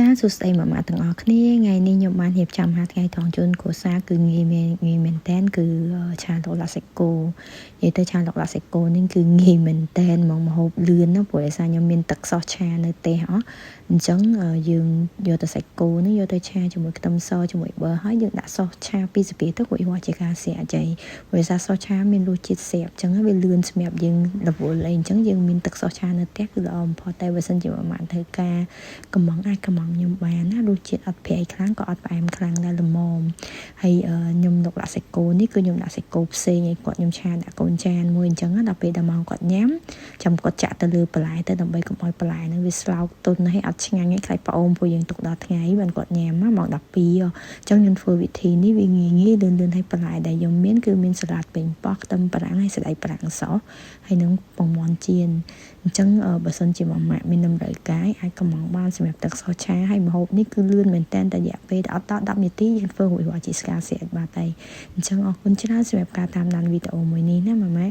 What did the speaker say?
ចាសួស្តីម៉ាម៉ាទាំងអស់គ្នាថ្ងៃនេះខ្ញុំបានរៀបចំហាត់ថ្ងៃថងជូនគ្រួសារគឺងាយមែនតែនគឺឆាឡុកឡាសេកូនិយាយទៅឆាឡុកឡាសេកូនេះគឺងាយមែនតែនមកហូបលឿនណាព្រោះឯសារខ្ញុំមានទឹកសោះឆានៅផ្ទះអញ្ចឹងយើងយកទៅសាច់គោនេះយកទៅឆាជាមួយខ្ទឹមសជាមួយប៊ឺហើយយើងដាក់សោះឆាពីស្ពីទៅរួចរាល់ជាការស្រេចចៃព្រោះឯសារសោះឆាមានរសជាតិស្រាប់អញ្ចឹងវាលឿនសម្រាប់យើងរវល់អីអញ្ចឹងយើងមានទឹកសោះឆានៅផ្ទះគឺល្អបំផុតតែបើសិនជាម៉ាម៉ាធ្វើការកំងអាចកំងខ្ញុំបានណារសជាតិអត់ប្រៃខ្លាំងក៏អត់ផ្អែមខ្លាំងដែរល្មមហើយខ្ញុំលុកដាក់សាច់គោនេះគឺខ្ញុំដាក់សាច់គោផ្សេងឲ្យគាត់ខ្ញុំឆាដាក់កូនចានមួយអញ្ចឹងដល់ពេលដល់ម៉ោងគាត់ញ៉ាំចាំគាត់ចាក់ទៅលើបន្លែទៅដើម្បីកុំឲ្យបន្លែហ្នឹងវាស្លោកទុនឲ្យអត់ឆ្ងាញ់ឲ្យខ្លាចប្អូនព្រោះយើងទុកដល់ថ្ងៃបានគាត់ញ៉ាំម៉ោង12អញ្ចឹងខ្ញុំធ្វើវិធីនេះវាងាយលឿនឲ្យបន្លែដែលខ្ញុំមានគឺមានសាឡាត់ពេញប៉ោះខ្ទឹមប្រាំងហើយសណ្តែកប្រាំងសោះហើយនឹងពងមាន់ចៀនអញ្ចឹងបើសិនជាម៉ាម៉ាមានតម្រូវការអាចកំងបានសម្រាប់ទឹកសោះឆាហើយម្ហូបនេះគឺលឿនមែនតើរយៈពេលអត់ដល់10នាទីយើងធ្វើរួចរាល់ជាស្ការស្រេចបាត់ហើយអញ្ចឹងអរគុណច្រើនសម្រាប់ការតាមដានវីដេអូមួយនេះណាម៉ាម៉ា